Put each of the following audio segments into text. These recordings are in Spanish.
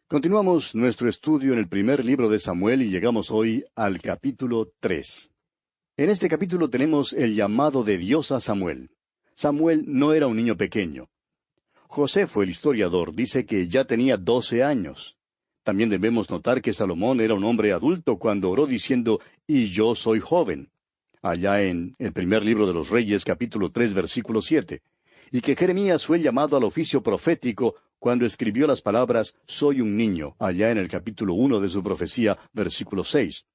Continuamos nuestro estudio en el primer libro de Samuel y llegamos hoy al capítulo 3. En este capítulo tenemos el llamado de Dios a Samuel. Samuel no era un niño pequeño. Josefo, el historiador, dice que ya tenía 12 años. También debemos notar que Salomón era un hombre adulto cuando oró diciendo, «Y yo soy joven», allá en el primer libro de los Reyes, capítulo 3, versículo 7, y que Jeremías fue llamado al oficio profético cuando escribió las palabras «Soy un niño», allá en el capítulo 1 de su profecía, versículo 6.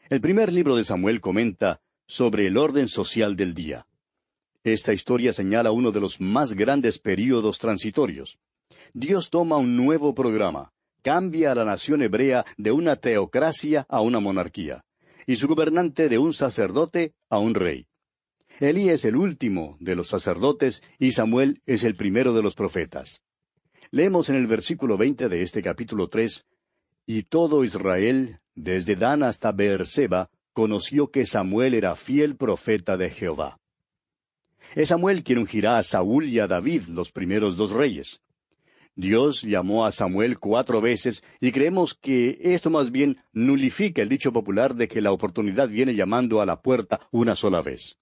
El primer libro de Samuel comenta sobre el orden social del día. Esta historia señala uno de los más grandes períodos transitorios. Dios toma un nuevo programa, cambia a la nación hebrea de una teocracia a una monarquía, y su gobernante de un sacerdote a un rey. Elí es el último de los sacerdotes y Samuel es el primero de los profetas. Leemos en el versículo 20 de este capítulo 3, «Y todo Israel, desde Dan hasta Beerseba, conoció que Samuel era fiel profeta de Jehová». Es Samuel quien ungirá a Saúl y a David, los primeros dos reyes. Dios llamó a Samuel 4 veces y creemos que esto más bien nulifica el dicho popular de que la oportunidad viene llamando a la puerta una sola vez.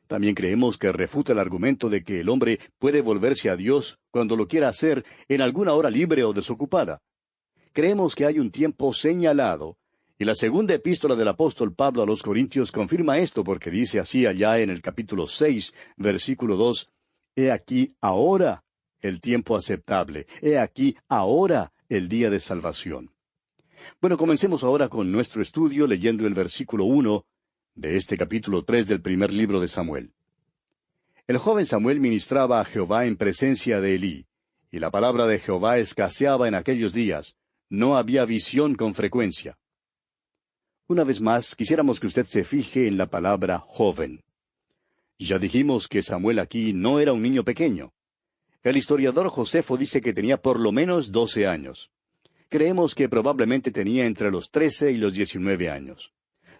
También creemos que refuta el argumento de que el hombre puede volverse a Dios cuando lo quiera hacer en alguna hora libre o desocupada. Creemos que hay un tiempo señalado, y la segunda epístola del apóstol Pablo a los Corintios confirma esto porque dice así allá en el capítulo 6, versículo 2, «He aquí ahora el tiempo aceptable, he aquí ahora el día de salvación». Bueno, comencemos ahora con nuestro estudio leyendo el versículo 1 de este capítulo 3 del primer libro de Samuel. El joven Samuel ministraba a Jehová en presencia de Elí, y la palabra de Jehová escaseaba en aquellos días. No había visión con frecuencia. Una vez más, quisiéramos que usted se fije en la palabra joven. Ya dijimos que Samuel aquí no era un niño pequeño. El historiador Josefo dice que tenía por lo menos 12 años. Creemos que probablemente tenía entre los 13 y los 19 años.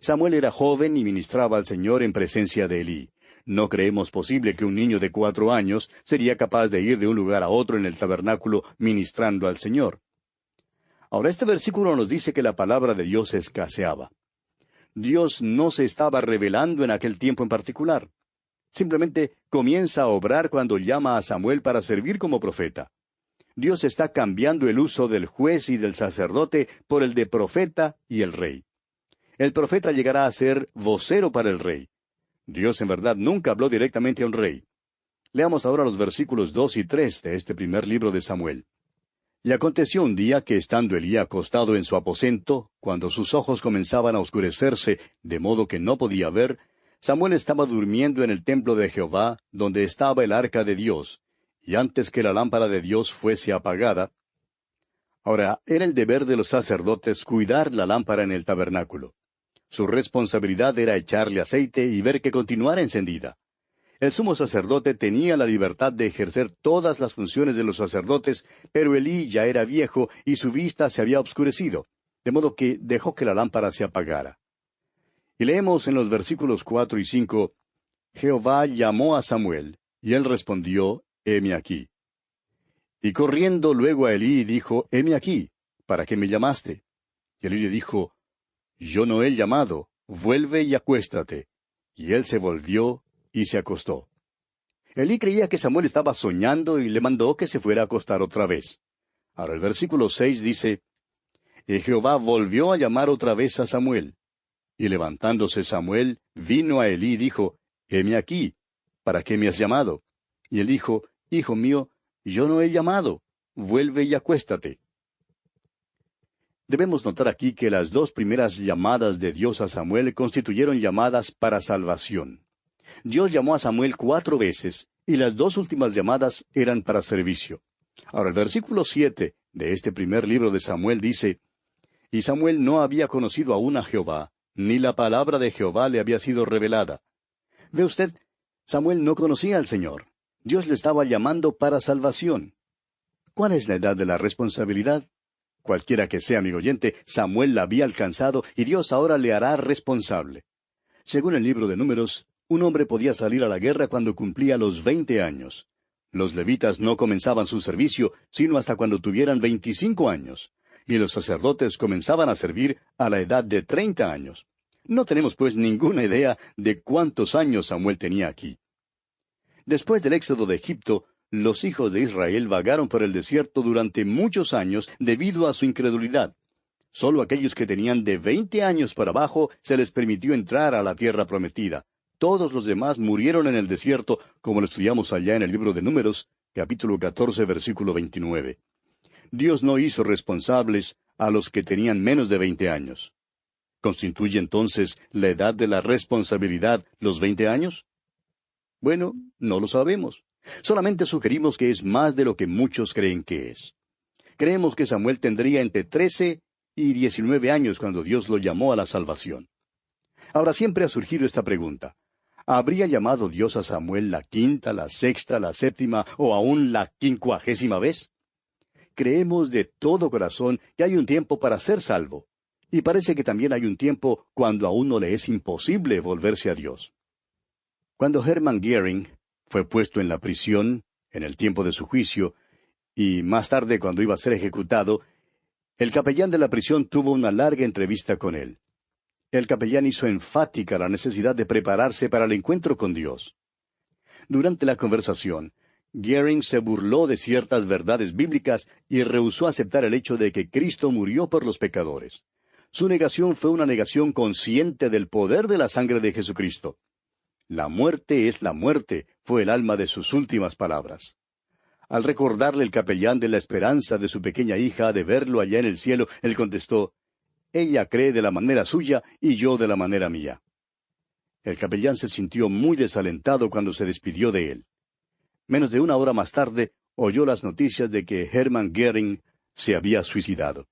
Samuel era joven y ministraba al Señor en presencia de Elí. No creemos posible que un niño de 4 años sería capaz de ir de un lugar a otro en el tabernáculo ministrando al Señor. Ahora, este versículo nos dice que la palabra de Dios escaseaba. Dios no se estaba revelando en aquel tiempo en particular. Simplemente comienza a obrar cuando llama a Samuel para servir como profeta. Dios está cambiando el uso del juez y del sacerdote por el de profeta y el rey. El profeta llegará a ser vocero para el rey. Dios en verdad nunca habló directamente a un rey. Leamos ahora los versículos 2 y 3 de este primer libro de Samuel. «Y aconteció un día que estando Elí acostado en su aposento, cuando sus ojos comenzaban a oscurecerse, de modo que no podía ver, Samuel estaba durmiendo en el templo de Jehová, donde estaba el arca de Dios, y antes que la lámpara de Dios fuese apagada». Ahora, era el deber de los sacerdotes cuidar la lámpara en el tabernáculo. Su responsabilidad era echarle aceite y ver que continuara encendida. El sumo sacerdote tenía la libertad de ejercer todas las funciones de los sacerdotes, pero Elí ya era viejo y su vista se había obscurecido, de modo que dejó que la lámpara se apagara. Y leemos en los versículos 4 y 5, «Jehová llamó a Samuel, y él respondió, heme aquí. Y corriendo luego a Elí dijo, heme aquí, ¿para qué me llamaste? Y Elí le dijo, yo no he llamado, vuelve y acuéstate. Y él se volvió y se acostó. Elí creía que Samuel estaba soñando y le mandó que se fuera a acostar otra vez. Ahora el versículo 6 dice, y Jehová volvió a llamar otra vez a Samuel. Y levantándose Samuel, vino a Elí y dijo, heme aquí, ¿para qué me has llamado? Y él dijo, hijo mío, yo no he llamado, vuelve y acuéstate. Debemos notar aquí que las 2 primeras llamadas de Dios a Samuel constituyeron llamadas para salvación. Dios llamó a Samuel 4 veces, y las 2 últimas llamadas eran para servicio. Ahora el versículo 7 de este primer libro de Samuel dice, y Samuel no había conocido aún a Jehová, ni la palabra de Jehová le había sido revelada. Ve usted, Samuel no conocía al Señor. Dios le estaba llamando para salvación. ¿Cuál es la edad de la responsabilidad? Cualquiera que sea, amigo oyente, Samuel la había alcanzado y Dios ahora le hará responsable. Según el libro de Números, un hombre podía salir a la guerra cuando cumplía los 20 años. Los levitas no comenzaban su servicio sino hasta cuando tuvieran 25 años, y los sacerdotes comenzaban a servir a la edad de 30 años. No tenemos pues ninguna idea de cuántos años Samuel tenía aquí. Después del éxodo de Egipto, los hijos de Israel vagaron por el desierto durante muchos años debido a su incredulidad. Solo aquellos que tenían de 20 años para abajo se les permitió entrar a la tierra prometida. Todos los demás murieron en el desierto, como lo estudiamos allá en el libro de Números, capítulo 14, versículo 29. Dios no hizo responsables a los que tenían menos de 20 años. ¿Constituye entonces la edad de la responsabilidad los 20 años? Bueno, no lo sabemos. Solamente sugerimos que es más de lo que muchos creen que es. Creemos que Samuel tendría entre 13 y 19 años cuando Dios lo llamó a la salvación. Ahora siempre ha surgido esta pregunta. ¿Habría llamado Dios a Samuel la quinta, la sexta, la séptima o aún la 50ª vez? Creemos de todo corazón que hay un tiempo para ser salvo. Y parece que también hay un tiempo cuando a uno le es imposible volverse a Dios. Cuando Hermann Göring fue puesto en la prisión, en el tiempo de su juicio, y más tarde cuando iba a ser ejecutado, el capellán de la prisión tuvo una larga entrevista con él. El capellán hizo enfática la necesidad de prepararse para el encuentro con Dios. Durante la conversación, Göring se burló de ciertas verdades bíblicas y rehusó aceptar el hecho de que Cristo murió por los pecadores. Su negación fue una negación consciente del poder de la sangre de Jesucristo. La muerte es la muerte, fue el alma de sus últimas palabras. Al recordarle el capellán de la esperanza de su pequeña hija de verlo allá en el cielo, él contestó, «Ella cree de la manera suya y yo de la manera mía». El capellán se sintió muy desalentado cuando se despidió de él. Menos de una hora más tarde, oyó las noticias de que Hermann Göring se había suicidado.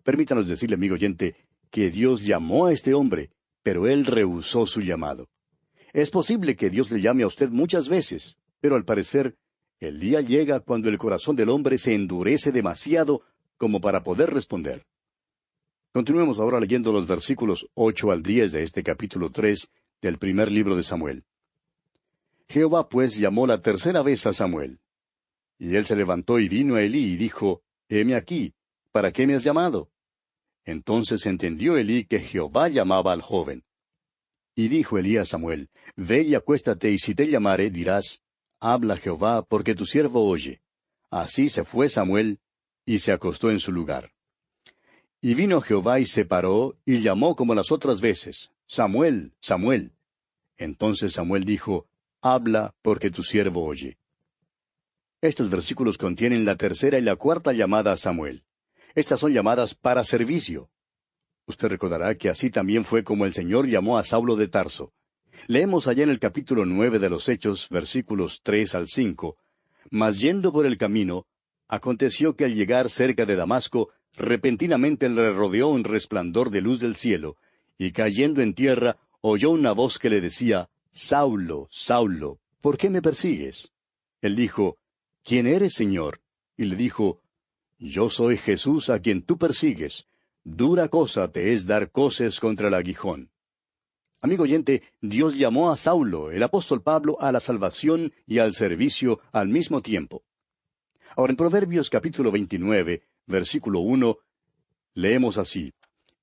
Permítanos decirle, amigo oyente, que Dios llamó a este hombre, pero él rehusó su llamado. Es posible que Dios le llame a usted muchas veces, pero al parecer, el día llega cuando el corazón del hombre se endurece demasiado como para poder responder. Continuemos ahora leyendo los versículos 8 al 10 de este capítulo 3 del primer libro de Samuel. Jehová pues llamó la tercera vez a Samuel. Y él se levantó y vino a Elí y dijo, «Heme aquí, ¿para qué me has llamado?» Entonces entendió Elí que Jehová llamaba al joven. Y dijo Elí a Samuel, «Ve y acuéstate, y si te llamare, dirás, habla Jehová, porque tu siervo oye». Así se fue Samuel, y se acostó en su lugar. Y vino Jehová y se paró, y llamó como las otras veces, «Samuel, Samuel». Entonces Samuel dijo, «Habla, porque tu siervo oye». Estos versículos contienen la tercera y la cuarta llamada a Samuel. Estas son llamadas para servicio. Usted recordará que así también fue como el Señor llamó a Saulo de Tarso. Leemos allá en el capítulo 9 de los Hechos, versículos 3 al 5, «Mas yendo por el camino, aconteció que al llegar cerca de Damasco, repentinamente le rodeó un resplandor de luz del cielo, y cayendo en tierra, oyó una voz que le decía, Saulo, Saulo, ¿por qué me persigues? Él dijo, ¿quién eres, Señor? Y le dijo, yo soy Jesús a quien tú persigues. Dura cosa te es dar coces contra el aguijón. Amigo oyente, Dios llamó a Saulo, el apóstol Pablo, a la salvación y al servicio al mismo tiempo. Ahora en Proverbios capítulo 29, versículo 1, leemos así,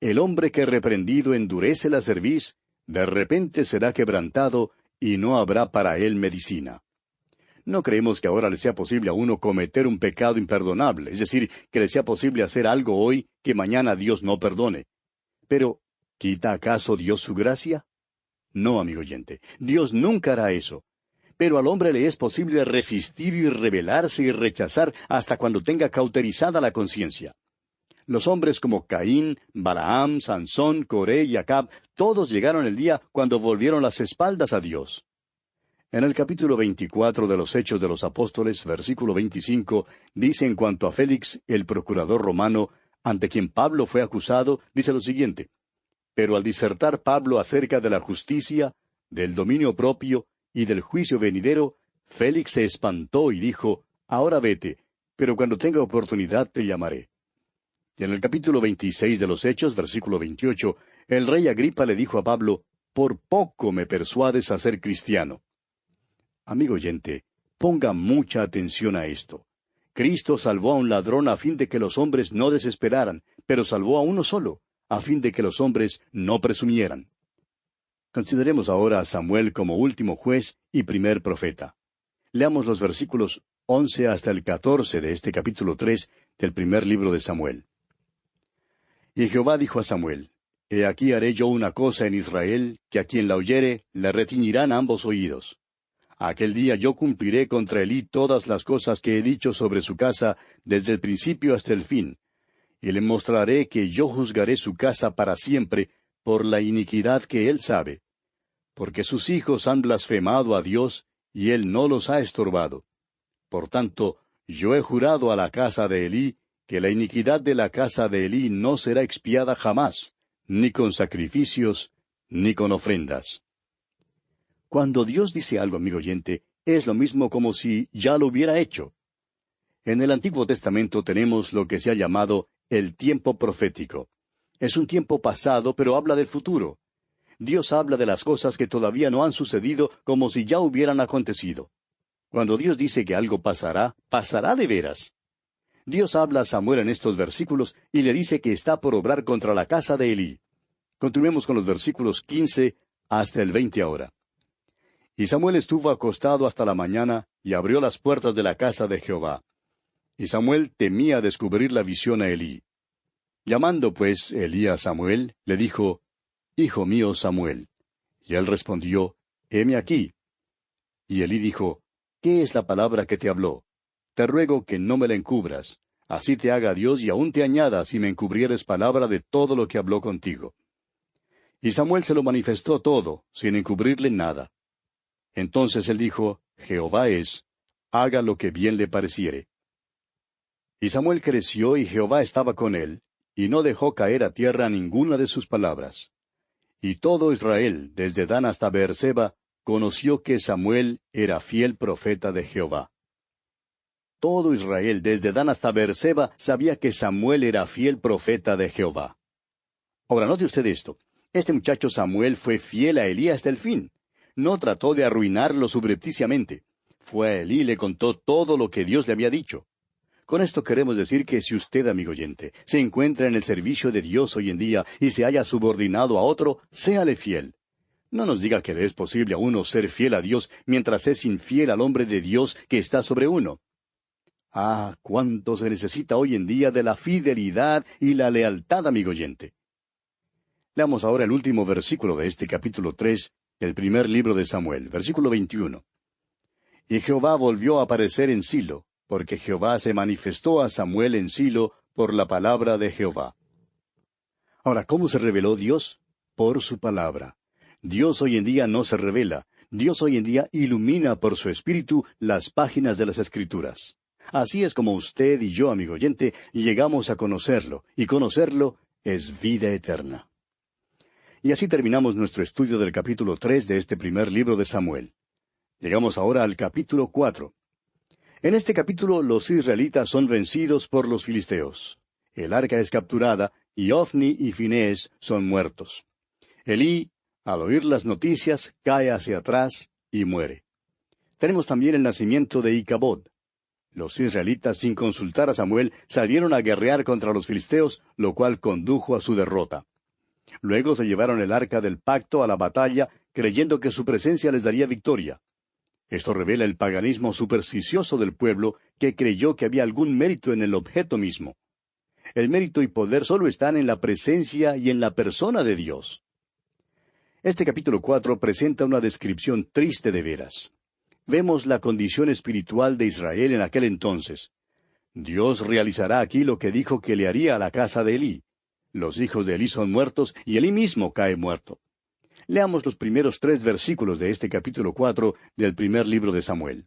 El hombre que reprendido endurece la cerviz, de repente será quebrantado, y no habrá para él medicina. No creemos que ahora le sea posible a uno cometer un pecado imperdonable, es decir, que le sea posible hacer algo hoy que mañana Dios no perdone. Pero, ¿quita acaso Dios su gracia? No, amigo oyente, Dios nunca hará eso. Pero al hombre le es posible resistir y rebelarse y rechazar hasta cuando tenga cauterizada la conciencia. Los hombres como Caín, Balaam, Sansón, Coré y Acab, todos llegaron el día cuando volvieron las espaldas a Dios. En el capítulo 24 de los Hechos de los Apóstoles, versículo 25, dice en cuanto a Félix, el procurador romano, ante quien Pablo fue acusado, dice lo siguiente, Pero al disertar Pablo acerca de la justicia, del dominio propio y del juicio venidero, Félix se espantó y dijo, Ahora vete, pero cuando tenga oportunidad te llamaré. Y en el capítulo 26 de los Hechos, versículo 28, el rey Agripa le dijo a Pablo, Por poco me persuades a ser cristiano. Amigo oyente, Ponga mucha atención a esto. Cristo salvó a un ladrón a fin de que los hombres no desesperaran, pero salvó a uno solo, a fin de que los hombres no presumieran. Consideremos ahora a Samuel como último juez y primer profeta. Leamos los versículos 11 hasta el 14 de este capítulo 3 del primer libro de Samuel. Y Jehová dijo a Samuel: He aquí haré yo una cosa en Israel, que a quien la oyere le retiñirán ambos oídos. Aquel día yo cumpliré contra Elí todas las cosas que he dicho sobre su casa desde el principio hasta el fin, y le mostraré que yo juzgaré su casa para siempre por la iniquidad que él sabe, porque sus hijos han blasfemado a Dios, y él no los ha estorbado. Por tanto, yo he jurado a la casa de Elí que la iniquidad de la casa de Elí no será expiada jamás, ni con sacrificios, ni con ofrendas. Cuando Dios dice algo, amigo oyente, es lo mismo como si ya lo hubiera hecho. En el Antiguo Testamento tenemos lo que se ha llamado el tiempo profético. Es un tiempo pasado, pero habla del futuro. Dios habla de las cosas que todavía no han sucedido como si ya hubieran acontecido. Cuando Dios dice que algo pasará, pasará de veras. Dios habla a Samuel en estos versículos y le dice que está por obrar contra la casa de Elí. Continuemos con los versículos 15 hasta el 20 ahora. Y Samuel estuvo acostado hasta la mañana, y abrió las puertas de la casa de Jehová. Y Samuel temía descubrir la visión a Elí. Llamando pues Elí a Samuel, le dijo: Hijo mío Samuel. Y él respondió: Heme aquí. Y Elí dijo: ¿Qué es la palabra que te habló? Te ruego que no me la encubras. Así te haga Dios y aún te añada si me encubrieres palabra de todo lo que habló contigo. Y Samuel se lo manifestó todo, sin encubrirle nada. Entonces él dijo: Jehová es, haga lo que bien le pareciere. Y Samuel creció y Jehová estaba con él, y no dejó caer a tierra ninguna de sus palabras. Y todo Israel, desde Dan hasta Beerseba, conoció que Samuel era fiel profeta de Jehová. Todo Israel, desde Dan hasta Beerseba, sabía que Samuel era fiel profeta de Jehová. Ahora, note usted esto. Este muchacho Samuel fue fiel a Elí hasta el fin. No trató de arruinarlo subrepticiamente. Fue a Elí y le contó todo lo que Dios le había dicho. Con esto queremos decir que si usted, amigo oyente, se encuentra en el servicio de Dios hoy en día y se haya subordinado a otro, séale fiel. No nos diga que le es posible a uno ser fiel a Dios mientras es infiel al hombre de Dios que está sobre uno. Ah, cuánto se necesita hoy en día de la fidelidad y la lealtad, amigo oyente. Leamos ahora el último versículo de este capítulo 3, del primer libro de Samuel, versículo 21. Y Jehová volvió a aparecer en Silo, porque Jehová se manifestó a Samuel en Silo por la palabra de Jehová. Ahora, ¿cómo se reveló Dios? Por su palabra. Dios hoy en día no se revela. Dios hoy en día ilumina por su Espíritu las páginas de las Escrituras. Así es como usted y yo, amigo oyente, llegamos a conocerlo, y conocerlo es vida eterna. Y así terminamos nuestro estudio del capítulo 3 de este primer libro de Samuel. Llegamos ahora al capítulo 4. En este capítulo los israelitas son vencidos por los filisteos. El arca es capturada, y Ofni y Finés son muertos. Elí, al oír las noticias, cae hacia atrás y muere. Tenemos también el nacimiento de Icabod. Los israelitas, sin consultar a Samuel, salieron a guerrear contra los filisteos, lo cual condujo a su derrota. Luego se llevaron el arca del pacto a la batalla, creyendo que su presencia les daría victoria. Esto revela el paganismo supersticioso del pueblo, que creyó que había algún mérito en el objeto mismo. El mérito y poder solo están en la presencia y en la persona de Dios. Este capítulo 4 presenta una descripción triste de veras. Vemos la condición espiritual de Israel en aquel entonces. Dios realizará aquí lo que dijo que le haría a la casa de Elí. Los hijos de Elí son muertos y Elí mismo cae muerto. Leamos los primeros 3 versículos de este capítulo 4 del primer libro de Samuel.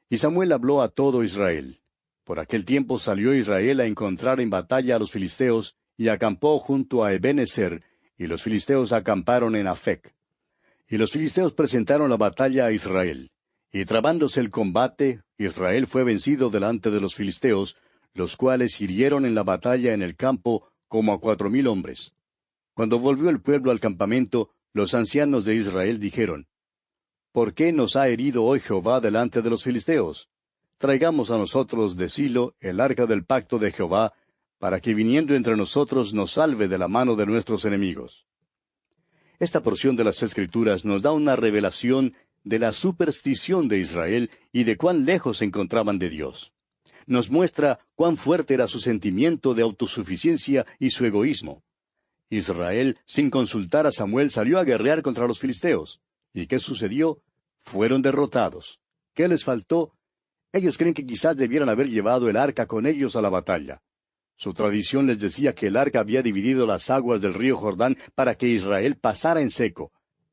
Y Samuel habló a todo Israel. Por aquel tiempo salió Israel a encontrar en batalla a los filisteos, y acampó junto a Ebenezer, y los filisteos acamparon en Afec. Y los filisteos presentaron la batalla a Israel. Y trabándose el combate, Israel fue vencido delante de los filisteos, los cuales hirieron en la batalla en el campo como a 4,000 hombres. Cuando volvió el pueblo al campamento, los ancianos de Israel dijeron: ¿por qué nos ha herido hoy Jehová delante de los filisteos? Traigamos a nosotros de Silo el arca del pacto de Jehová, para que viniendo entre nosotros nos salve de la mano de nuestros enemigos. Esta porción de las Escrituras nos da una revelación de la superstición de Israel y de cuán lejos se encontraban de Dios. Nos muestra cuán fuerte era su sentimiento de autosuficiencia y su egoísmo. Israel, sin consultar a Samuel, salió a guerrear contra los filisteos. ¿Y qué sucedió? Fueron derrotados. ¿Qué les faltó? Ellos creen que quizás debieran haber llevado el arca con ellos a la batalla. Su tradición les decía que el arca había dividido las aguas del río Jordán para que Israel pasara en seco.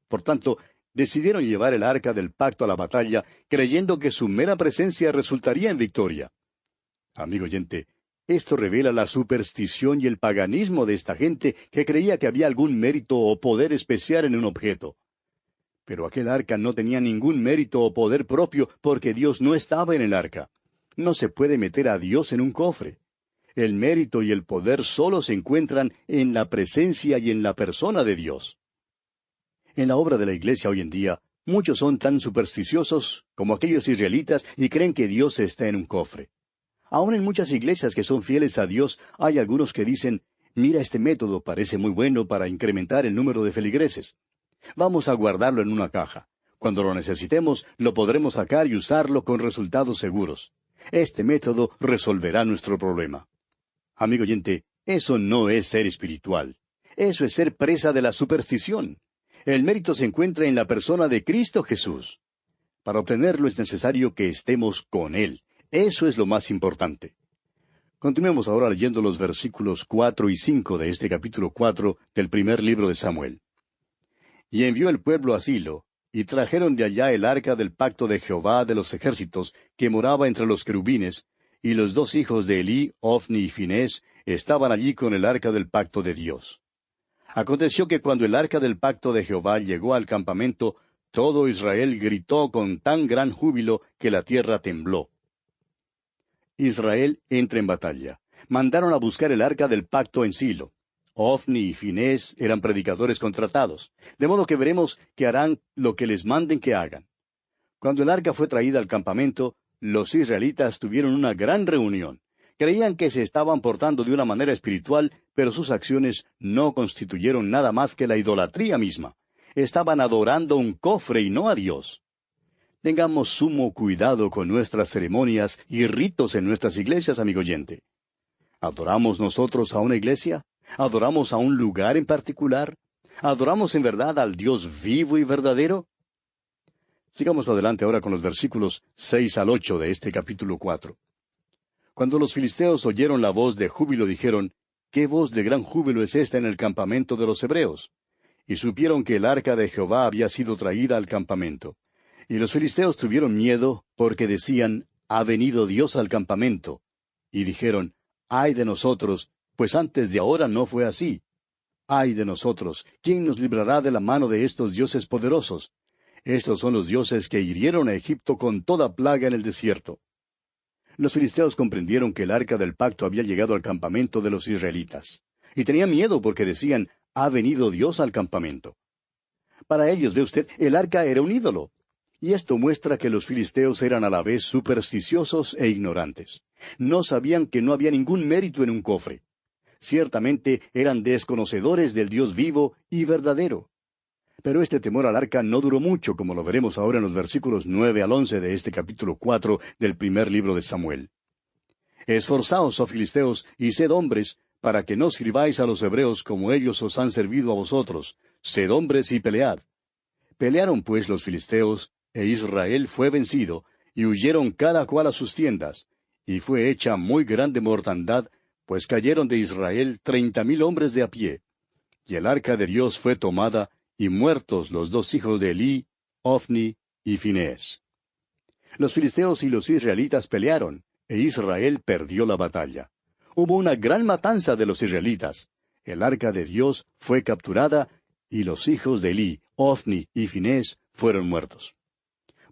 Por tanto, decidieron llevar el arca del pacto a la batalla, creyendo que su mera presencia resultaría en victoria. Amigo oyente, esto revela la superstición y el paganismo de esta gente que creía que había algún mérito o poder especial en un objeto. Pero aquel arca no tenía ningún mérito o poder propio porque Dios no estaba en el arca. No se puede meter a Dios en un cofre. El mérito y el poder solo se encuentran en la presencia y en la persona de Dios. En la obra de la Iglesia hoy en día, muchos son tan supersticiosos como aquellos israelitas y creen que Dios está en un cofre. Aún en muchas iglesias que son fieles a Dios, hay algunos que dicen, mira, este método parece muy bueno para incrementar el número de feligreses. Vamos a guardarlo en una caja. Cuando lo necesitemos, lo podremos sacar y usarlo con resultados seguros. Este método resolverá nuestro problema. Amigo oyente, eso no es ser espiritual. Eso es ser presa de la superstición. El mérito se encuentra en la persona de Cristo Jesús. Para obtenerlo es necesario que estemos con Él. Eso es lo más importante. Continuemos ahora leyendo los versículos 4 y 5 de este capítulo 4 del primer libro de Samuel. Y envió el pueblo a Silo, y trajeron de allá el arca del pacto de Jehová de los ejércitos, que moraba entre los querubines, y los dos hijos de Elí, Ofni y Finés, estaban allí con el arca del pacto de Dios. Aconteció que cuando el arca del pacto de Jehová llegó al campamento, todo Israel gritó con tan gran júbilo que la tierra tembló. Israel entra en batalla. Mandaron a buscar el arca del pacto en Silo. Ofni y Finés eran predicadores contratados, de modo que veremos que harán lo que les manden que hagan. Cuando el arca fue traída al campamento, los israelitas tuvieron una gran reunión. Creían que se estaban portando de una manera espiritual, pero sus acciones no constituyeron nada más que la idolatría misma. Estaban adorando un cofre y no a Dios. Tengamos sumo cuidado con nuestras ceremonias y ritos en nuestras iglesias, amigo oyente. ¿Adoramos nosotros a una iglesia? ¿Adoramos a un lugar en particular? ¿Adoramos en verdad al Dios vivo y verdadero? Sigamos adelante ahora con los versículos 6 al 8 de este capítulo 4. Cuando los filisteos oyeron la voz de júbilo, dijeron, ¿qué voz de gran júbilo es esta en el campamento de los hebreos? Y supieron que el arca de Jehová había sido traída al campamento. Y los filisteos tuvieron miedo, porque decían, ha venido Dios al campamento. Y dijeron, ay de nosotros, pues antes de ahora no fue así. Ay de nosotros, ¿quién nos librará de la mano de estos dioses poderosos? Estos son los dioses que hirieron a Egipto con toda plaga en el desierto. Los filisteos comprendieron que el arca del pacto había llegado al campamento de los israelitas. Y tenían miedo porque decían, ha venido Dios al campamento. Para ellos, ve usted, el arca era un ídolo. Y esto muestra que los filisteos eran a la vez supersticiosos e ignorantes. No sabían que no había ningún mérito en un cofre. Ciertamente eran desconocedores del Dios vivo y verdadero. Pero este temor al arca no duró mucho, como lo veremos ahora en los versículos 9 al 11 de este capítulo 4 del primer libro de Samuel. Esforzaos, oh filisteos, y sed hombres, para que no sirváis a los hebreos como ellos os han servido a vosotros. Sed hombres y pelead. Pelearon pues los filisteos, e Israel fue vencido, y huyeron cada cual a sus tiendas, y fue hecha muy grande mortandad, pues cayeron de Israel 30,000 hombres de a pie. Y el arca de Dios fue tomada, y muertos los dos hijos de Elí, Ofni y Finés. Los filisteos y los israelitas pelearon, e Israel perdió la batalla. Hubo una gran matanza de los israelitas. El arca de Dios fue capturada, y los hijos de Elí, Ofni y Finés fueron muertos.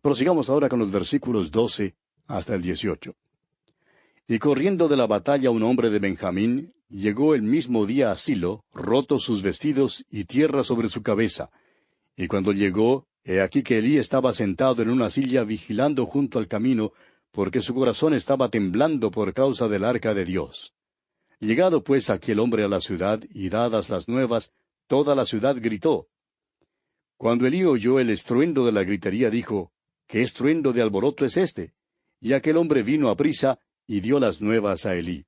Prosigamos ahora con los versículos 12 hasta el 18. Y corriendo de la batalla un hombre de Benjamín, llegó el mismo día a Silo, rotos sus vestidos y tierra sobre su cabeza. Y cuando llegó, He aquí que Elí estaba sentado en una silla vigilando junto al camino, porque su corazón estaba temblando por causa del arca de Dios. Llegado pues aquel hombre a la ciudad y dadas las nuevas, toda la ciudad gritó. Cuando Elí oyó el estruendo de la gritería, dijo, ¿qué estruendo de alboroto es este? Y aquel hombre vino aprisa y dio las nuevas a Elí.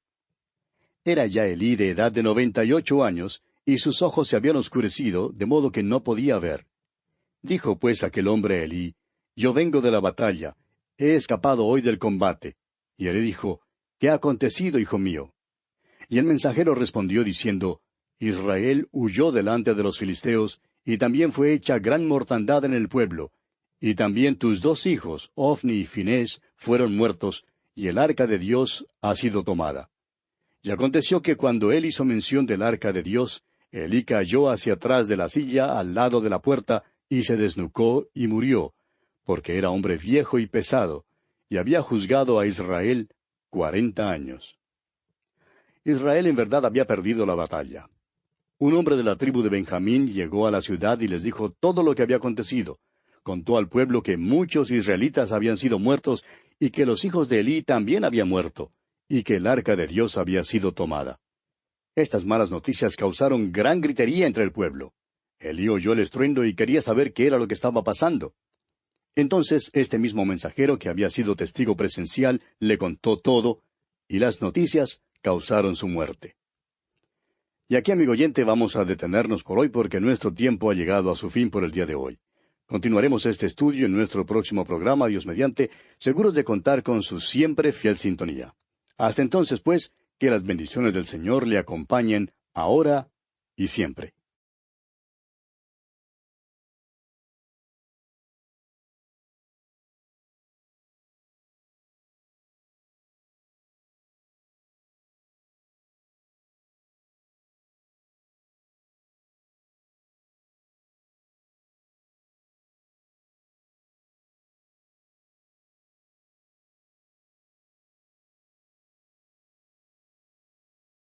Era ya Elí de edad de 98 años, y sus ojos se habían oscurecido, de modo que no podía ver. Dijo pues aquel hombre a Elí, yo vengo de la batalla, he escapado hoy del combate. Y Elí dijo, ¿qué ha acontecido, hijo mío? Y el mensajero respondió diciendo, Israel huyó delante de los filisteos, y también fue hecha gran mortandad en el pueblo, y también tus 2 hijos, Ofni y Finés, fueron muertos, y el arca de Dios ha sido tomada. Y aconteció que cuando él hizo mención del arca de Dios, Elí cayó hacia atrás de la silla al lado de la puerta, y se desnucó y murió, porque era hombre viejo y pesado, y había juzgado a Israel 40 años. Israel en verdad había perdido la batalla. Un hombre de la tribu de Benjamín llegó a la ciudad y les dijo todo lo que había acontecido. Contó al pueblo que muchos israelitas habían sido muertos y que los hijos de Elí también habían muerto, y que el arca de Dios había sido tomada. Estas malas noticias causaron gran gritería entre el pueblo. Elí oyó el estruendo y quería saber qué era lo que estaba pasando. Entonces este mismo mensajero, que había sido testigo presencial, le contó todo, y las noticias causaron su muerte. Y aquí, amigo oyente, vamos a detenernos por hoy porque nuestro tiempo ha llegado a su fin por el día de hoy. Continuaremos este estudio en nuestro próximo programa, Dios mediante, seguros de contar con su siempre fiel sintonía. Hasta entonces, pues, que las bendiciones del Señor le acompañen ahora y siempre.